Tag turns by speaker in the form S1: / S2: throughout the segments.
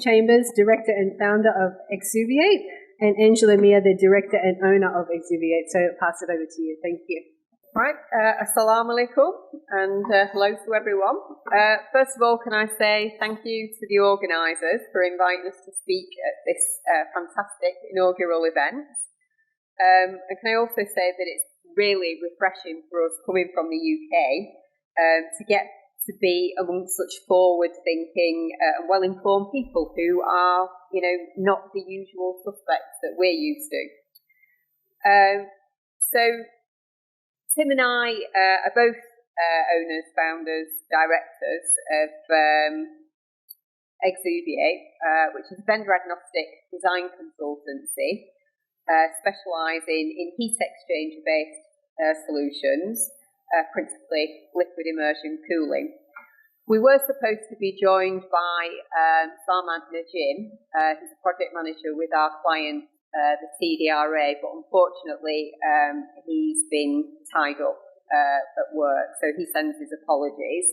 S1: Chambers, Director and Founder of Exuvi8, and Angela Meah, the Director and Owner of Exuvi8. So I'll pass it over to you. Thank you.
S2: Right, assalamu alaikum and hello to everyone. First of all, can I say thank you to the organisers for inviting us to speak at this fantastic inaugural event. And can I also say that it's really refreshing for us coming from the UK to get to be amongst such forward-thinking and well-informed people who are, not the usual suspects that we're used to. So Tim and I are both owners, founders, directors of Exuvi8, which is a vendor-agnostic design consultancy specialising in heat exchanger-based solutions, principally liquid immersion cooling. We were supposed to be joined by Sarmad Najim, who's a project manager with our client, the CDRA, but unfortunately he's been tied up at work, so he sends his apologies.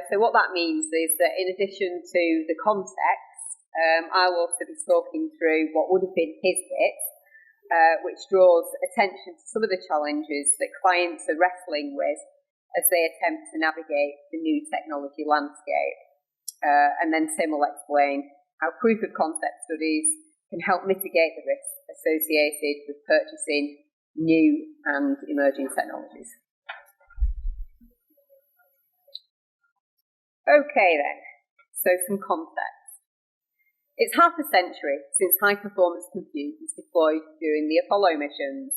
S2: So what that means is that in addition to the context, I'll also be talking through what would have been his bit, which draws attention to some of the challenges that clients are wrestling with as they attempt to navigate the new technology landscape. And then Tim will explain how proof of concept studies can help mitigate the risks associated with purchasing new and emerging technologies. Okay then, so some context. It's half a century since high-performance compute was deployed during the Apollo missions,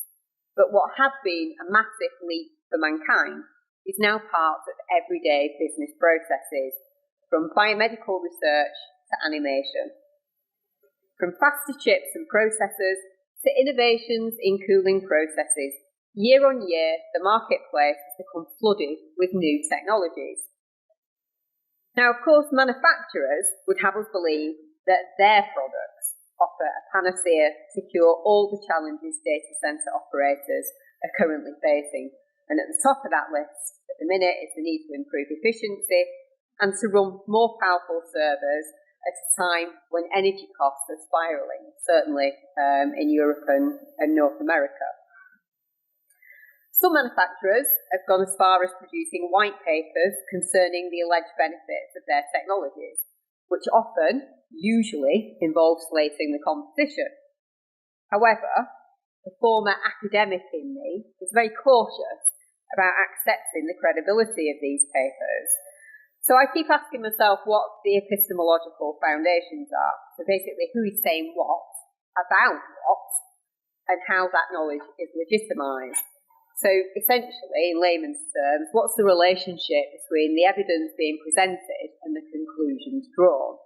S2: but what had been a massive leap for mankind is now part of everyday business processes, from biomedical research to animation. From faster chips and processors to innovations in cooling processes, year on year, the marketplace has become flooded with new technologies. Now, of course, manufacturers would have us believe that their products offer a panacea to cure all the challenges data centre operators are currently facing. And at the top of that list at the minute is the need to improve efficiency and to run more powerful servers at a time when energy costs are spiralling, certainly in Europe and North America. Some manufacturers have gone as far as producing white papers concerning the alleged benefits of their technologies, which usually involves slating the competition. However, the former academic in me is very cautious about accepting the credibility of these papers. So I keep asking myself what the epistemological foundations are. So basically, who is saying what, about what, and how that knowledge is legitimised. So essentially, in layman's terms, what's the relationship between the evidence being presented and the conclusions drawn?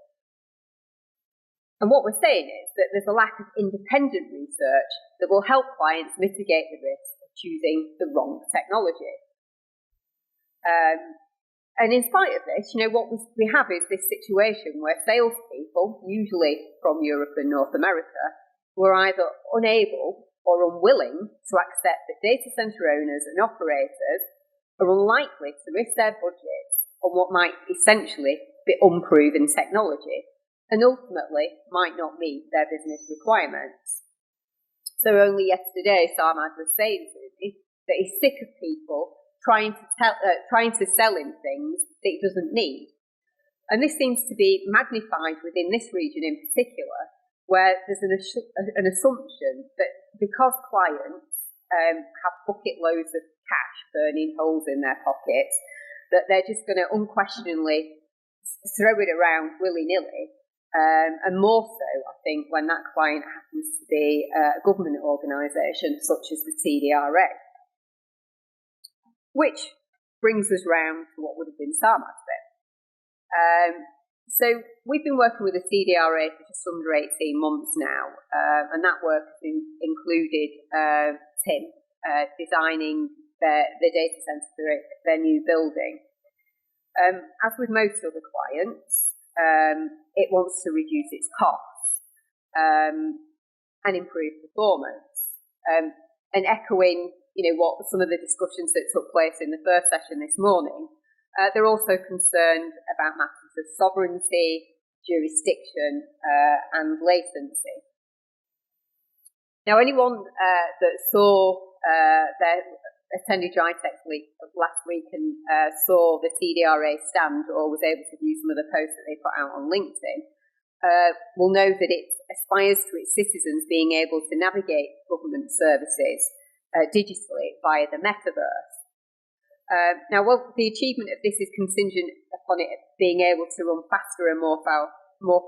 S2: And what we're saying is that there's a lack of independent research that will help clients mitigate the risk of choosing the wrong technology. And in spite of this, what we have is this situation where salespeople, usually from Europe and North America, were either unable or unwilling to accept that data centre owners and operators are unlikely to risk their budgets on what might essentially be unproven technology, and ultimately might not meet their business requirements. So only yesterday, Sarmad was saying to me that he's sick of people trying to sell him things that he doesn't need. And this seems to be magnified within this region in particular, where there's an assumption that because clients have bucket loads of cash burning holes in their pockets, that they're just going to unquestioningly throw it around willy-nilly. And more so, I think, when that client happens to be a government organisation such as the CDRA. Which brings us round to what would have been Sarmad's bit. So we've been working with the CDRA for just under 18 months now, and that work has included Tim designing the data centre for their new building. As with most other clients, it wants to reduce its costs and improve performance. And echoing, what some of the discussions that took place in the first session this morning, they're also concerned about matters of sovereignty, jurisdiction, and latency. Now, anyone that attended Dielectric last week and saw the TDRA stand or was able to view some of the posts that they put out on LinkedIn will know that it aspires to its citizens being able to navigate government services digitally via the metaverse. Now, while the achievement of this is contingent upon it being able to run faster and more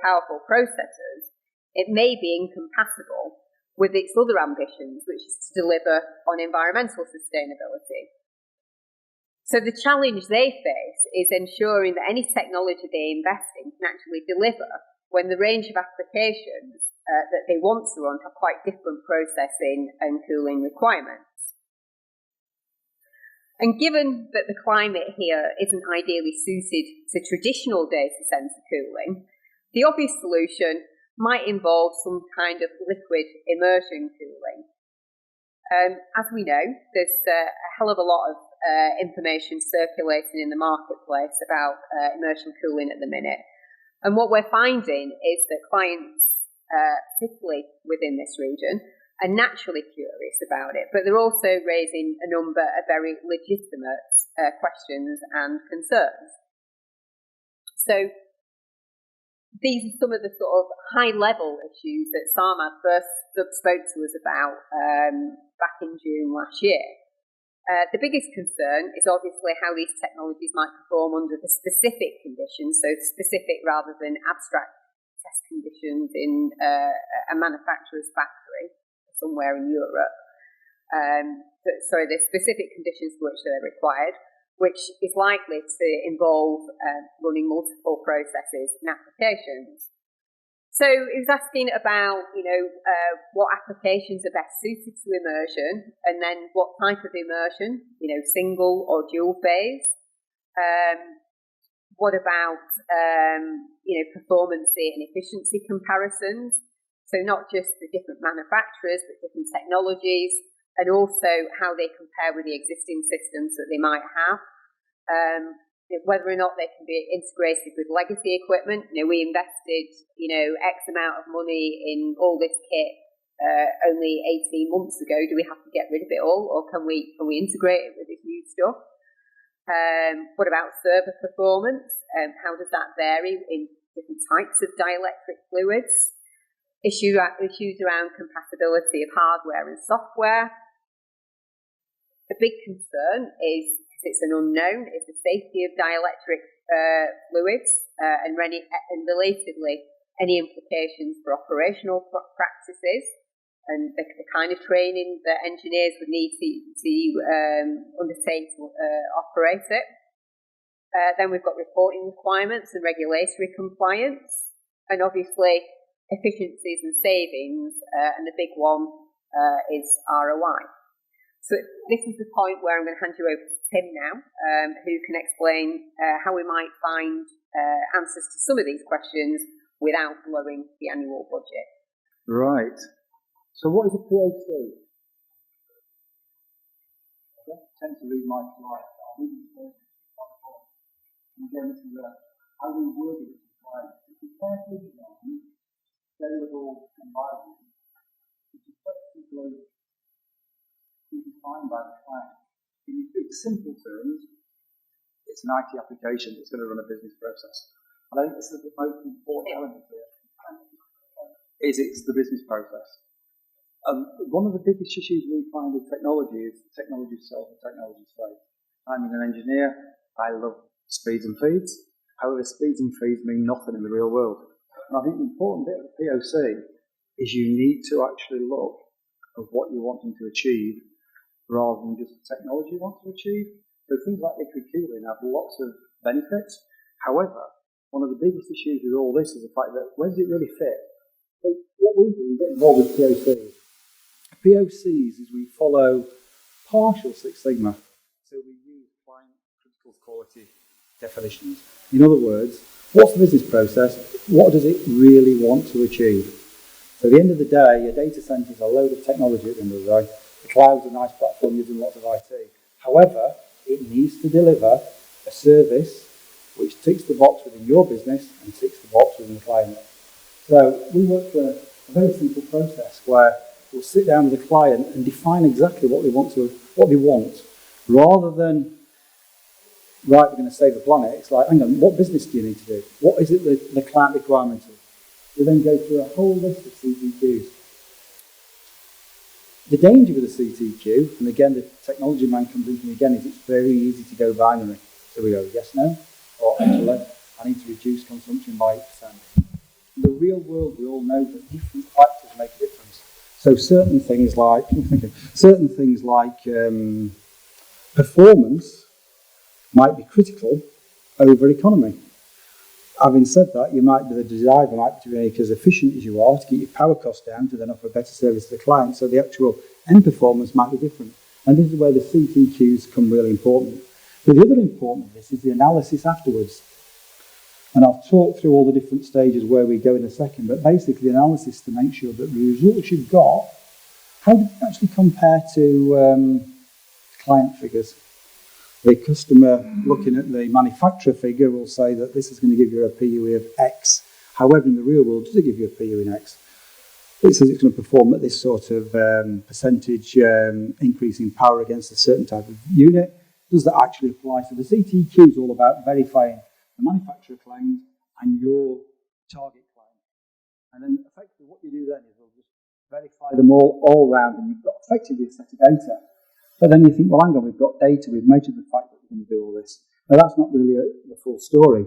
S2: powerful processors, it may be incompatible with its other ambitions, which is to deliver on environmental sustainability. So the challenge they face is ensuring that any technology they invest in can actually deliver when the range of applications that they want to run have quite different processing and cooling requirements. And given that the climate here isn't ideally suited to traditional data center cooling, the obvious solution might involve some kind of liquid immersion cooling. As we know, there's a hell of a lot of information circulating in the marketplace about immersion cooling at the minute. And what we're finding is that clients, particularly within this region, are naturally curious about it, but they're also raising a number of very legitimate questions and concerns. So these are some of the sort of high-level issues that Sarmad first spoke to us about back in June last year. The biggest concern is obviously how these technologies might perform under the specific conditions, so specific rather than abstract test conditions in a manufacturer's factory somewhere in Europe. The specific conditions for which they're required, which is likely to involve running multiple processes and applications. So it was asking about, what applications are best suited to immersion, and then what type of immersion, single or dual phase. What about, performance and efficiency comparisons? So not just the different manufacturers, but different technologies, and also how they compare with the existing systems that they might have. Whether or not they can be integrated with legacy equipment. We invested, X amount of money in all this kit only 18 months ago. Do we have to get rid of it all, or can we integrate it with this new stuff? What about server performance? How does that vary in different types of dielectric fluids? Issues around compatibility of hardware and software. A big concern is, because it's an unknown, is the safety of dielectric fluids and relatedly any implications for operational practices and the kind of training that engineers would need to undertake to operate it. Then we've got reporting requirements and regulatory compliance, and obviously efficiencies and savings, and the big one is ROI. So this is the point where I'm going to hand you over to Tim now, who can explain how we might find answers to some of these questions without blowing the annual budget.
S3: Right. So what is a POC? I don't tend to read my slides. I'll read the first one. And again, this is how we word it to clients. It's a carefully designed, scalable environment, which is effectively defined by the client. In simple terms, it's an IT application that's going to run a business process. I think this is the most important element here. It's the business process. One of the biggest issues we find with technology is technology self and technology slave. I'm an engineer. I love speeds and feeds. However, speeds and feeds mean nothing in the real world. And I think the important bit of the POC is you need to actually look at what you're wanting to achieve rather than just the technology you want to achieve. So things like liquid cooling have lots of benefits. However, one of the biggest issues with all this is the fact that where does it really fit? So what we do is get involved with POCs. POCs is we follow partial Six Sigma. So we use client critical quality definitions. In other words, what's the business process? What does it really want to achieve? So at the end of the day, a data center is a load of technology at the end of the day. The cloud's a nice platform using lots of IT. However, it needs to deliver a service which ticks the box within your business and ticks the box within the client. So we work for a very simple process where we'll sit down with the client and define exactly what they want, rather than, right, we're going to save the planet. It's like, hang on, what business do you need to do? What is it that the client requirement is? We then go through a whole list of CTQs. The danger with a CTQ, and again, the technology man comes into me again, is it's very easy to go binary. So we go, yes, no, or actually, I need to reduce consumption by 8%. In the real world, we all know that different factors make a difference. So certain things like performance might be critical over economy. Having said that, you might be the driver might be to make as efficient as you are to keep your power costs down to then offer a better service to the client. So the actual end performance might be different. And this is where the CTQs come really important. But the other important of this is the analysis afterwards. And I'll talk through all the different stages where we go in a second, but basically the analysis to make sure that the results you've got, how do they actually compare to client figures? The customer looking at the manufacturer figure will say that this is going to give you a PUE of X. However, in the real world, does it give you a PUE in X? It says it's going to perform at this sort of percentage increase in power against a certain type of unit. Does that actually apply? So the CTQ is all about verifying the manufacturer claims and your target claim. And then effectively what you do then is you'll just verify them all round, and you've got effectively a set of data. But then you think, well, hang on, we've got data, we've measured the fact that we're going to do all this. Now, that's not really the full story.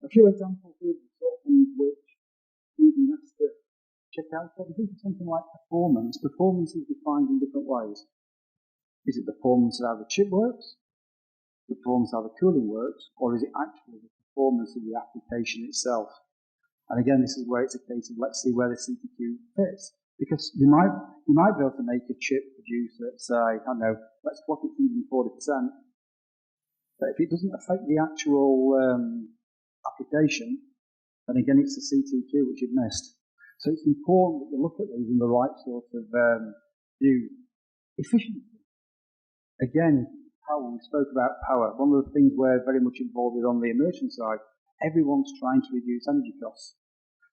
S3: A few examples of the sort of things which we've been asked to check out. So if you think of something like performance, performance is defined in different ways. Is it the performance of how the chip works, the performance of how the cooling works, or is it actually the performance of the application itself? And again, this is where it's a case of let's see where the CTQ fits. Because you might be able to make a chip produce at, say, I don't know, let's block it 140%. But if it doesn't affect the actual application, then again, it's the CTQ which you've missed. So it's important that you look at these in the right sort of view. Efficiency. Again, power, we spoke about power. One of the things we're very much involved with on the immersion side, everyone's trying to reduce energy costs.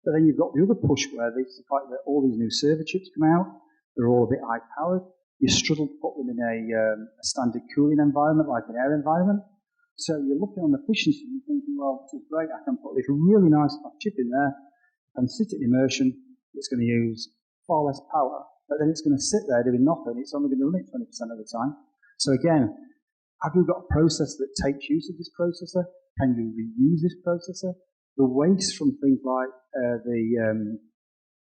S3: But then you've got the other push where it's the fact that all these new server chips come out, they're all a bit high-powered. You struggle to put them in a standard cooling environment, like an air environment. So you're looking on efficiency and thinking, well, this is great, I can put this really nice chip in there and sit at immersion. It's going to use far less power, but then it's going to sit there doing nothing. It's only going to run it 20% of the time. So again, have you got a process that takes use of this processor? Can you reuse this processor? The waste from things like the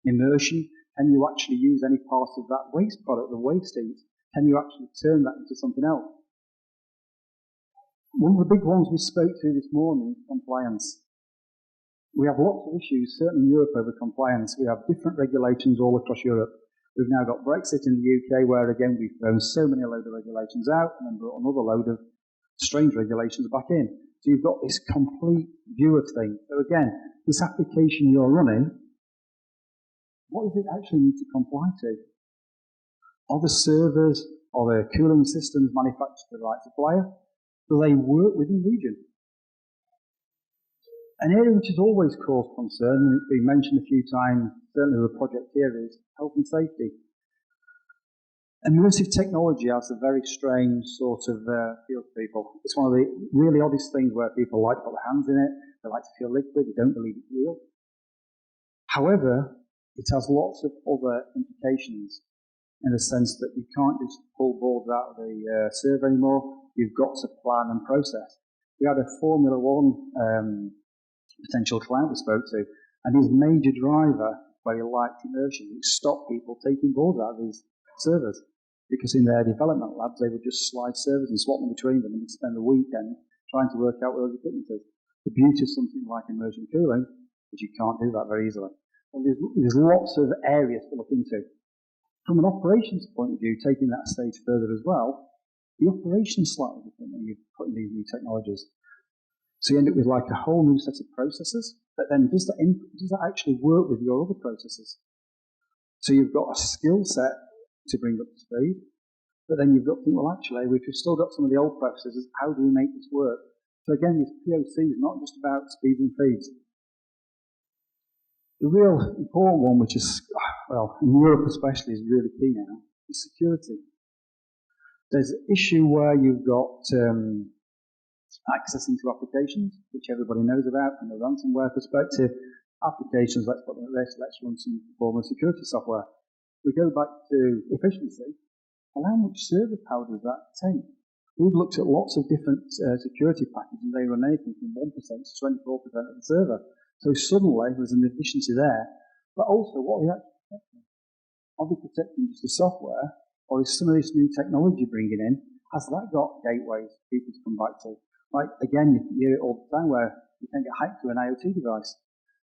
S3: immersion, can you actually use any part of that waste product, the waste heat? Can you actually turn that into something else? One of the big ones we spoke to this morning is compliance. We have lots of issues, certainly in Europe, over compliance. We have different regulations all across Europe. We've now got Brexit in the UK, where again we've thrown so many load of regulations out and then brought another load of strange regulations back in. So you've got this complete view of things. So again, this application you're running, what does it actually need to comply to? Are the servers, are the cooling systems manufactured to the right supplier? Do they work within region? An area which has always caused concern, and it's been mentioned a few times, certainly the project here, is health and safety. Immersive technology has a very strange sort of feel to people. It's one of the really oddest things where people like to put their hands in it, they like to feel liquid, they don't believe it's real. However, it has lots of other implications in the sense that you can't just pull boards out of the server anymore. You've got to plan and process. We had a Formula One potential client we spoke to, and his major driver, where he liked immersion, it stopped people taking boards out of his servers. Because in their development labs, they would just slide servers and swap them between them and spend the weekend trying to work out where those equipment is. The beauty of something like immersion cooling is you can't do that very easily. And there's lots of areas to look into. From an operations point of view, taking that stage further as well, the operations slightly different when you put in these new technologies. So you end up with like a whole new set of processes, but then does that actually work with your other processes? So you've got a skill set to bring up to speed. But then you've got to think, well, actually, we've still got some of the old processes. How do we make this work? So again, this POC is not just about speeds and feeds. The real important one, which is, well, in Europe especially, is really key now, is security. There's an issue where you've got access into applications, which everybody knows about from the ransomware perspective. Applications, let's put them at risk, let's run some form of security software. We go back to efficiency, and how much server power does that take? We've looked at lots of different security packages, and they run anything from 1% to 24% of the server. So suddenly there's an efficiency there. But also, what are they actually protecting? Are they protecting just the software, or is some of this new technology bringing in, has that got gateways for people to come back to? Like, again, you hear it all the time where you can get hacked to an IoT device.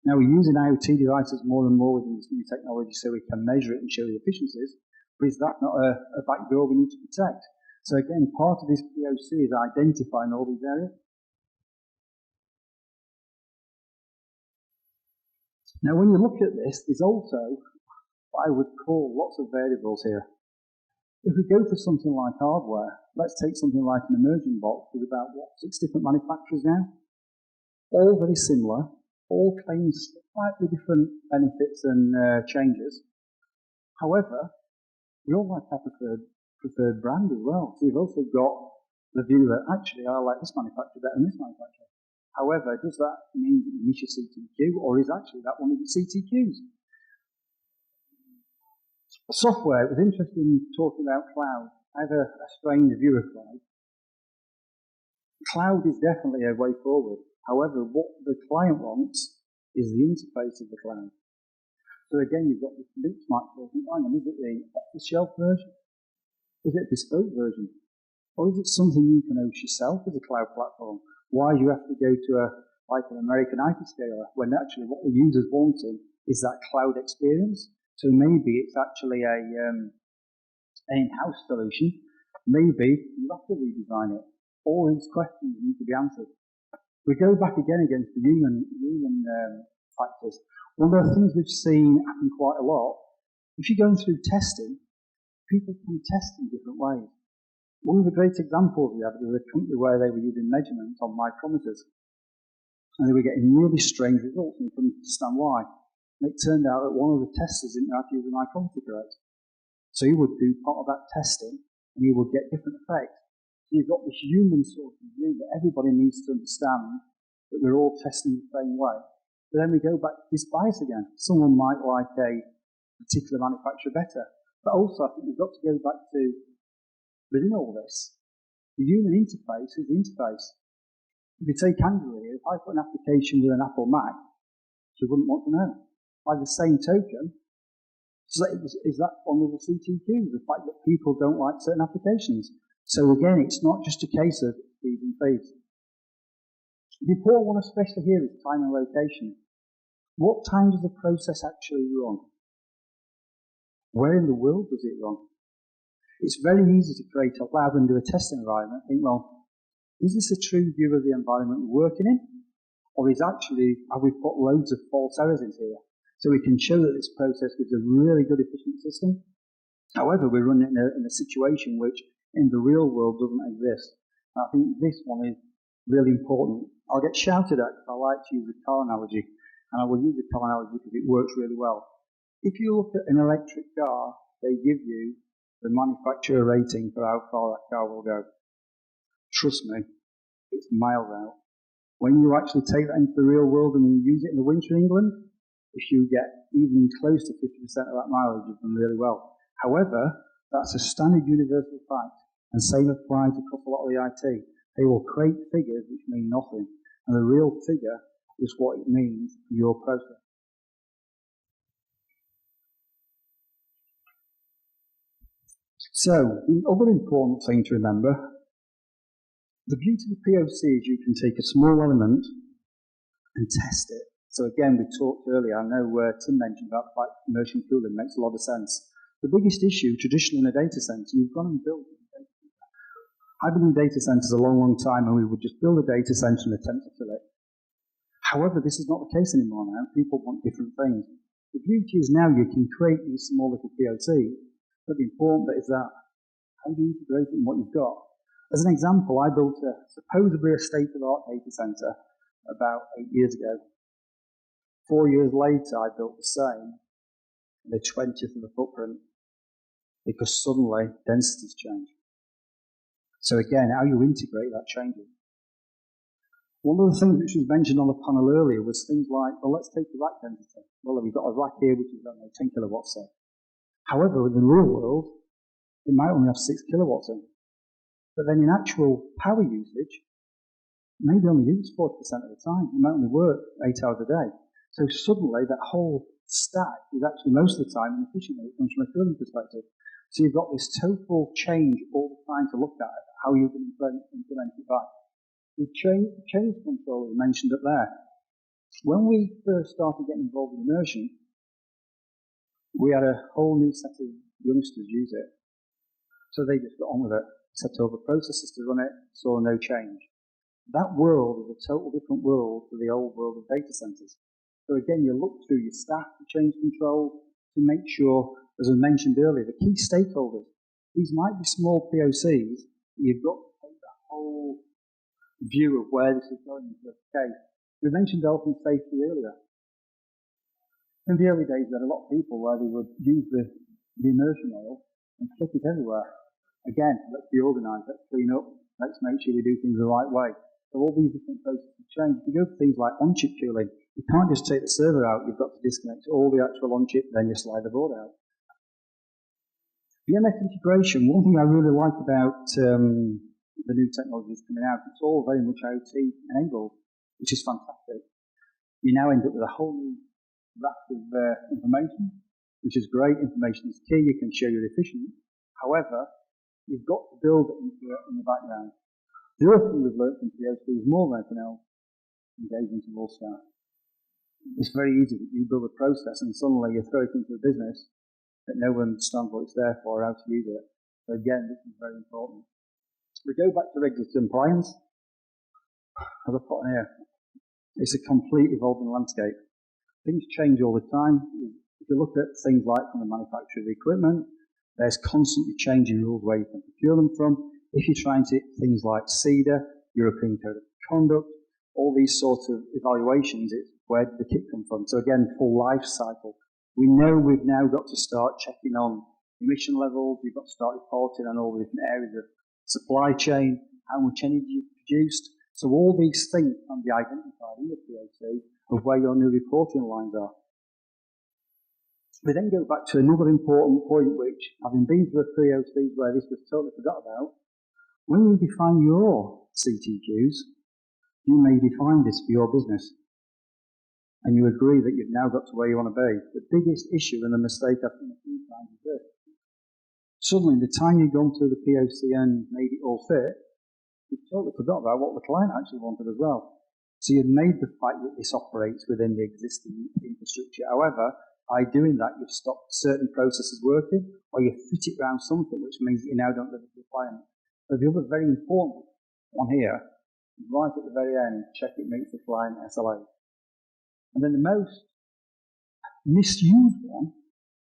S3: Now, we're using IoT devices more and more within this new technology so we can measure it and show the efficiencies, but is that not a back door we need to protect? So again, part of this POC is identifying all these areas. Now, when you look at this, there's also what I would call lots of variables here. If we go for something like hardware, let's take something like an immersion box. There's about, 6 different manufacturers now? All very similar, all claim slightly different benefits and changes. However, we all like our preferred brand as well. So you've also got the view that actually I like this manufacturer better than this manufacturer. However, does that mean that you miss your CTQ, or is actually that one of your CTQs? Software, it was interesting talking about cloud. I have a strange view of cloud. Cloud is definitely a way forward. However, what the client wants is the interface of the cloud. So again, you've got this benchmark version. Is it the off-the-shelf version? Is it a bespoke version? Or is it something you can host yourself as a cloud platform? Why do you have to go to an American hyperscaler when actually what the user's wanting is that cloud experience? So maybe it's actually an in-house solution. Maybe you have to redesign it. All these questions need to be answered. We go back again against the human factors. One of the things we've seen happen quite a lot, if you're going through testing, people can test in different ways. One of the great examples we had was a company where they were using measurements on micrometers, and they were getting really strange results, and you couldn't understand why. And it turned out that one of the testers didn't know how to use a micrometer correct. So he would do part of that testing, and he would get different effects. So you've got this human sort of view that everybody needs to understand that we're all testing the same way. But then we go back to this bias again. Someone might like a particular manufacturer better. But also, I think we've got to go back to, within all this, the human interface is the interface. If you take Andrew here, if I put an application with an Apple Mac, she wouldn't want to know. By the same token, is that one of the CTQs, the fact that people don't like certain applications. So again, it's not just a case of feeds and feeds. The important one especially here is time and location. What time does the process actually run? Where in the world does it run? It's very easy to create a lab and do a test environment and think, well, is this a true view of the environment we're working in? Or have we put loads of false errors into here? So we can show that this process gives a really good efficient system. However, we're running in a situation which in the real world doesn't exist. And I think this one is really important. I'll get shouted at because I like to use the car analogy, and I will use the car analogy because it works really well. If you look at an electric car, they give you the manufacturer rating for how far that car will go. Trust me, it's miles out. When you actually take that into the real world and you use it in the winter in England, if you get even close to 50% of that mileage, you've done really well. However, that's a standard universal fact, and same applies across a lot of the IT. They will create figures which mean nothing, and the real figure is what it means for your process. So, the other important thing to remember, the beauty of the POC is you can take a small element and test it. So again, we talked earlier, I know Tim mentioned about the fact that immersion cooling makes a lot of sense. The biggest issue, traditionally in a data center, you've gone and built a data center. I've been in data centers a long, long time, and we would just build a data center and attempt to fill it. However, this is not the case anymore now. People want different things. The beauty is now you can create these small little POCs, but the important bit is that How do you integrate it in what you've got? As an example, I built supposedly a state-of-the-art data center about 8 years ago. 4 years later, I built the same, the 20th of the footprint, because suddenly densities change. So again, how you integrate that changes. One of the things which was mentioned on the panel earlier was things like, well, let's take the rack density. Well, we've got a rack here which is, I don't know, 10 kilowatts, say. However, in the real world, it might only have 6 kilowatts in. But then in actual power usage, maybe only use 40% of the time. It might only work 8 hours a day. So suddenly that whole stack is actually most of the time inefficient when it comes from a cooling perspective. So you've got this total change all the time to look at how you can implement it back. The change control we mentioned up there. When we first started getting involved in immersion, we had a whole new set of youngsters use it. So they just got on with it, set over processes to run it, saw no change. That world is a total different world to the old world of data centers. So again, you look through your staff, the change control, to make sure, as I mentioned earlier, the key stakeholders, these might be small POCs, but you've got to take the whole view of where this is going into the case. We mentioned health and safety earlier. In the early days, there were a lot of people where they would use the immersion oil and flick it everywhere. Again, let's be organised, let's clean up, let's make sure we do things the right way. So all these different processes change. If you go to things like on-chip cooling, you can't just take the server out, you've got to disconnect all the actual on-chip, then you slide the board out. BMS integration, one thing I really like about the new technologies coming out, it's all very much IoT enabled, which is fantastic. You now end up with a whole new raft of information, which is great. Information is key, you can show you're efficient. However, you've got to build it in the background. The other thing we've learned from POC is more than anything else, engagement of all staff. It's very easy that you build a process and suddenly you throw it into the business that no one understands what it's there for, how to use it. So again, this is very important. We go back to regulatory compliance. As I put on here, it's a complete evolving landscape. Things change all the time. If you look at things like from the manufacturer of the equipment, there's constantly changing rules where you can procure them from. If you're trying to things like CEDA, European Code of Conduct, all these sorts of evaluations, it's where did the kit come from? So again, full life cycle. We know we've now got to start checking on emission levels. We've got to start reporting on all the different areas of supply chain, how much energy you've produced. So all these things can be identified in the POC of where your new reporting lines are. We then go back to another important point, which, having been through a POC where this was totally forgot about, when you define your CTQs, you may define this for your business. And you agree that you've now got to where you want to be. The biggest issue and the mistake I've seen a few times is this. Suddenly, the time you've gone through the POC and made it all fit, you've totally forgot about what the client actually wanted as well. So you've made the fact that this operates within the existing infrastructure. However, by doing that, you've stopped certain processes working, or you fit it around something, which means that you now don't live with the requirement. So the other very important one here, right at the very end, check it meets the client SLA. And then the most misused one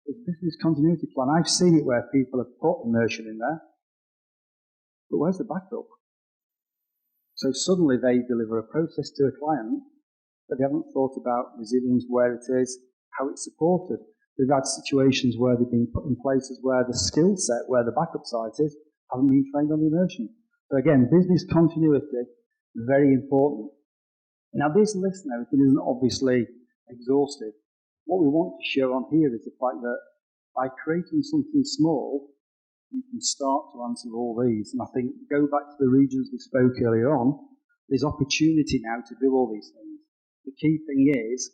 S3: is business continuity plan. I've seen it where people have put immersion in there, but where's the backup? So suddenly they deliver a process to a client, but they haven't thought about resilience, where it is, how it's supported. We've had situations where they've been put in places where the skill set, where the backup site is, haven't been trained on the immersion. So again, business continuity, very important. Now this list and everything isn't obviously exhaustive. What we want to show on here is the fact that by creating something small, you can start to answer all these. And I think, go back to the regions we spoke earlier on, there's opportunity now to do all these things. The key thing is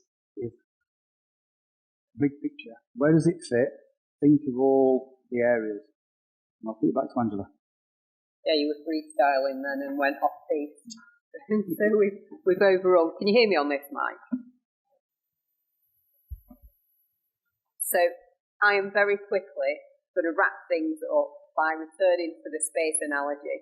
S3: big picture. Where does it fit? Think of all the areas. And I'll put it back to Angela.
S2: Yeah, you were freestyling then and went off piece. So we've overrun. Can you hear me on this mic? So I am very quickly going to wrap things up by returning to the space analogy.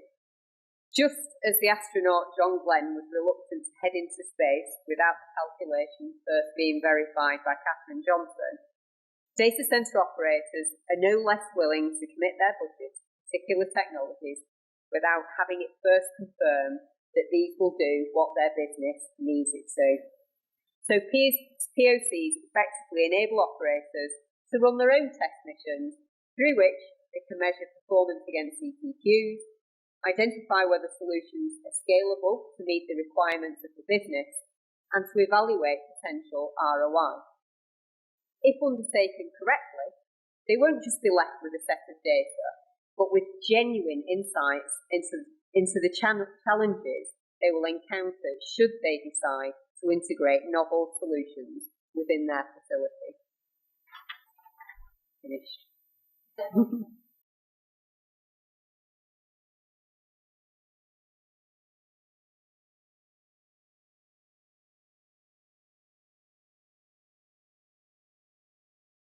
S2: Just as the astronaut John Glenn was reluctant to head into space without the calculations first being verified by Katherine Johnson, data centre operators are no less willing to commit their budgets particular technologies without having it first confirmed that these will do what their business needs it to. So POCs effectively enable operators to run their own test missions through which they can measure performance against CTQs, identify whether solutions are scalable to meet the requirements of the business, and to evaluate potential ROI. If undertaken correctly, they won't just be left with a set of data, but with genuine insights into the challenges they will encounter should they decide to integrate novel solutions within their facility. Finished.